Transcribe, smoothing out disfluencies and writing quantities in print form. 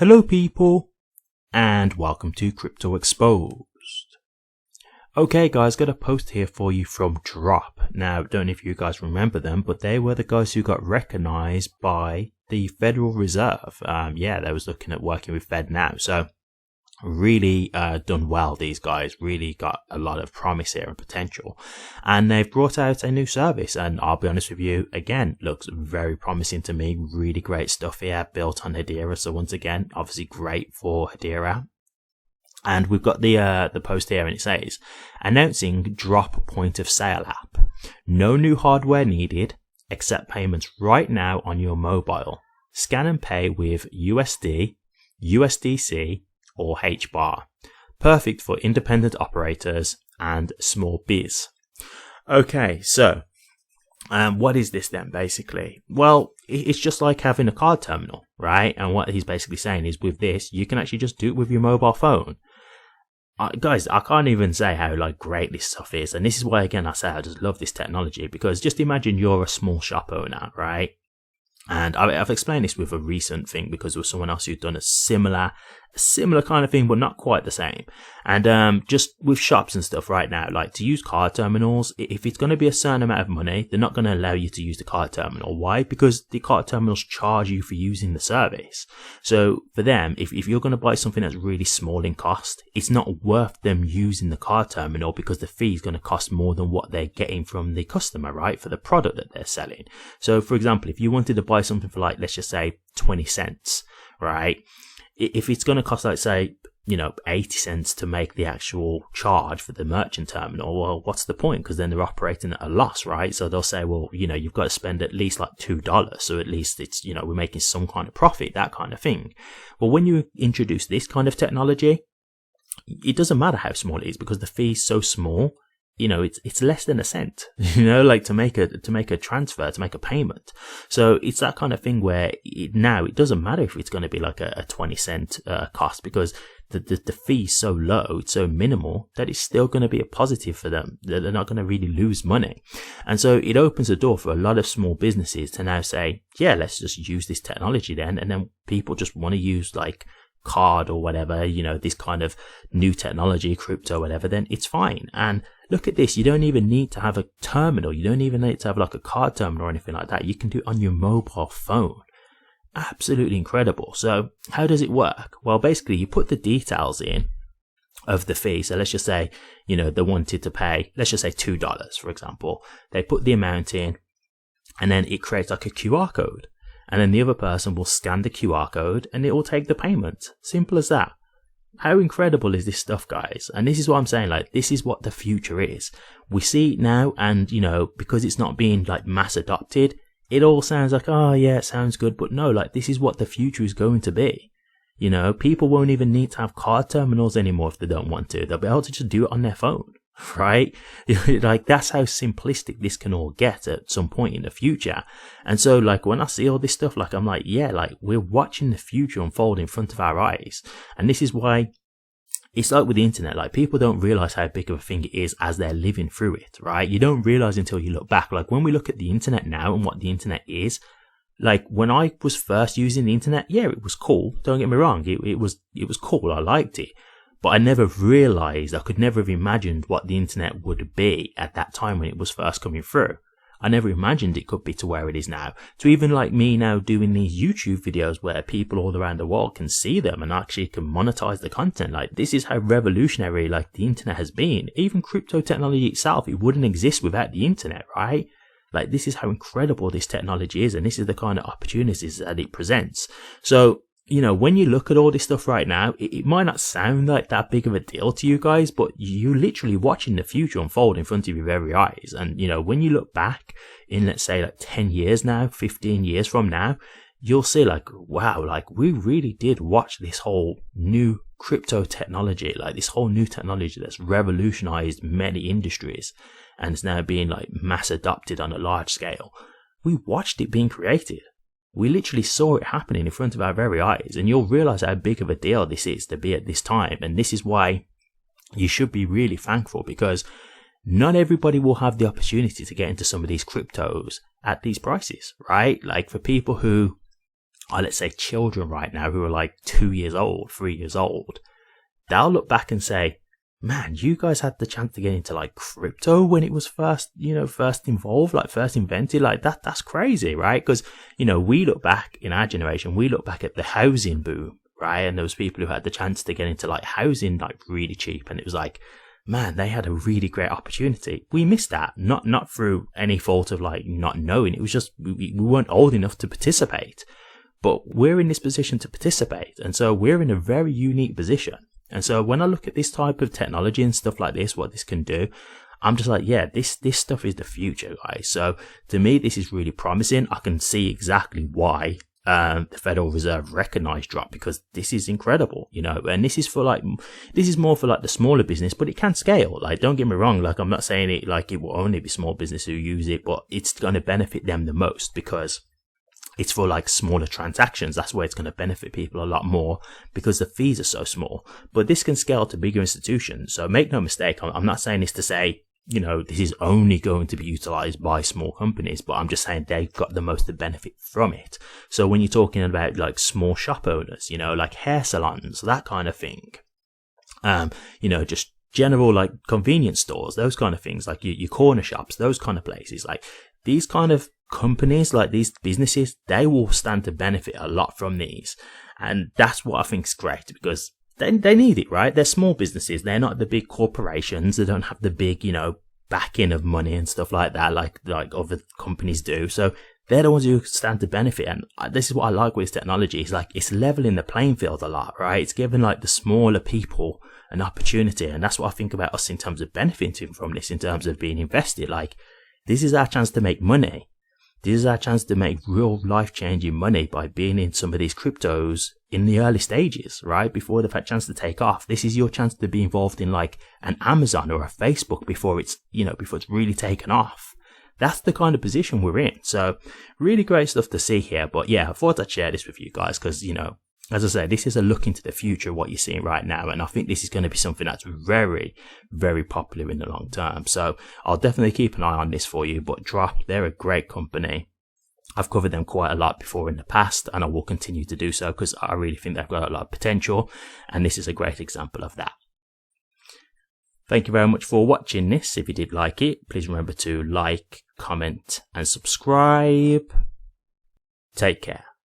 Hello people, and welcome to Crypto Exposed. Okay guys, got a post here for you from Dropp. Now, don't know if you guys remember them, but they were the guys who got recognized by the Federal Reserve. They was looking at working with FedNow, so really done well. These guys really got a lot of promise here and potential, and they've brought out a new service, and I'll be honest with you, again, looks very promising to me. Really great stuff here, built on Hedera, so once again, obviously great for Hedera. And we've got the post here, and it says, announcing Dropp point of sale app. No new hardware needed, accept payments right now on your mobile. Scan and pay with USD, USDC, or HBAR. Perfect for independent operators and small biz. Okay, so what is this then basically? Well, it's just like having a card terminal, right? And what he's basically saying is with this, you can actually just do it with your mobile phone. Guys, I can't even say how great this stuff is. And this is why, again, I say I just love this technology, because just imagine you're a small shop owner, right? And I've explained this with a recent thing because there was someone else who'd done a similar kind of thing, but not quite the same. And just with shops and stuff right now, to use card terminals, if it's going to be a certain amount of money, they're not going to allow you to use the card terminal. Why? Because the card terminals charge you for using the service. So for them, if you're going to buy something that's really small in cost, it's not worth them using the card terminal, because the fee is going to cost more than what they're getting from the customer, right, for the product that they're selling. So for example, if you wanted to buy something for let's just say 20 cents, right? If it's going to cost, say, 80 cents to make the actual charge for the merchant terminal, well, what's the point? Because then they're operating at a loss, right? So they'll say, well, you've got to spend at least $2. So at least it's, we're making some kind of profit, that kind of thing. Well, when you introduce this kind of technology, it doesn't matter how small it is, because the fee is so small. It's less than a cent, to make a transfer, to make a payment. So it's that kind of thing where now it doesn't matter if it's going to be a 20 cent cost, because the fee is so low, it's so minimal, that it's still going to be a positive for them. They're not going to really lose money. And so it opens the door for a lot of small businesses to now say, yeah, let's just use this technology then. And then people just want to use card or whatever, this kind of new technology, crypto, whatever, then it's fine. And look at this, you don't even need to have a terminal, you don't even need to have a card terminal or anything like that. You can do it on your mobile phone. Absolutely incredible. So how does it work? Well, basically you put the details in of the fee. So let's just say, they wanted to pay, let's just say $2, for example. They put the amount in, and then it creates a QR code. And then the other person will scan the QR code and it will take the payment. Simple as that. How incredible is this stuff, guys? And this is what I'm saying, this is what the future is. We see it now, and, because it's not being mass adopted, it all sounds oh yeah, it sounds good. But no, this is what the future is going to be. People won't even need to have card terminals anymore if they don't want to. They'll be able to just do it on their phone. Right? That's how simplistic this can all get at some point in the future. And so when I see all this stuff, I'm we're watching the future unfold in front of our eyes. And this is why it's with the internet, people don't realize how big of a thing it is as they're living through it, right? You don't realize until you look back. When we look at the internet now and what the internet is, when I was first using the internet, yeah, it was cool, don't get me wrong, it was cool, I liked it. But I never realized, I could never have imagined what the internet would be at that time when it was first coming through. I never imagined it could be to where it is now. To even me now doing these YouTube videos where people all around the world can see them and actually can monetize the content. This is how revolutionary the internet has been. Even crypto technology itself, it wouldn't exist without the internet, right? This is how incredible this technology is, and this is the kind of opportunities that it presents. So, when you look at all this stuff right now, it might not sound that big of a deal to you guys, but you're literally watching the future unfold in front of your very eyes. And, when you look back in, let's say, 10 years now, 15 years from now, you'll see wow, we really did watch this whole new crypto technology, this whole new technology that's revolutionized many industries and is now being mass adopted on a large scale. We watched it being created. We literally saw it happening in front of our very eyes, and you'll realize how big of a deal this is to be at this time. And this is why you should be really thankful, because not everybody will have the opportunity to get into some of these cryptos at these prices, right? For people who let's say children right now who are like 2 years old, 3 years old, they'll look back and say, man, you guys had the chance to get into like crypto when it was first involved, like first invented, like that's crazy, right? Because, we look back in our generation, we look back at the housing boom, right? And those people who had the chance to get into like housing, like really cheap. And it was like, man, they had a really great opportunity. We missed that, not through any fault of like not knowing. It was just, we weren't old enough to participate, but we're in this position to participate. And so we're in a very unique position. And so when I look at this type of technology and stuff like this, what this can do, I'm just like, yeah, this stuff is the future, guys. So to me, this is really promising. I can see exactly why the Federal Reserve recognized Dropp, because this is incredible, and this is more for like the smaller business, but it can scale. Like, don't get me wrong. Like, I'm not saying it like it will only be small business who use it, but it's going to benefit them the most because it's for like smaller transactions. That's where it's going to benefit people a lot more because the fees are so small. But this can scale to bigger institutions. So make no mistake, I'm not saying this to say, this is only going to be utilized by small companies, but I'm just saying they've got the most to benefit from it. So when you're talking about like small shop owners, like hair salons, that kind of thing, just general like convenience stores, those kind of things, like your corner shops, those kind of places, like these kind of companies, like these businesses, they will stand to benefit a lot from these. And that's what I think is great, because they need it, right? They're small businesses. They're not the big corporations. They don't have the big, backing of money and stuff like that, like other companies do. So they're the ones who stand to benefit. And this is what I like with this technology. It's like, it's leveling the playing field a lot, right? It's giving like the smaller people an opportunity. And that's what I think about us in terms of benefiting from this, in terms of being invested. Like, this is our chance to make money. This is our chance to make real life-changing money by being in some of these cryptos in the early stages, right? Before they've had a chance to take off. This is your chance to be involved in like an Amazon or a Facebook before it's really taken off. That's the kind of position we're in. So really great stuff to see here. But yeah, I thought I'd share this with you guys because, as I say, this is a look into the future, what you're seeing right now. And I think this is going to be something that's very, very popular in the long term. So I'll definitely keep an eye on this for you. But Dropp, they're a great company. I've covered them quite a lot before in the past, and I will continue to do so because I really think they've got a lot of potential. And this is a great example of that. Thank you very much for watching this. If you did like it, please remember to like, comment, and subscribe. Take care.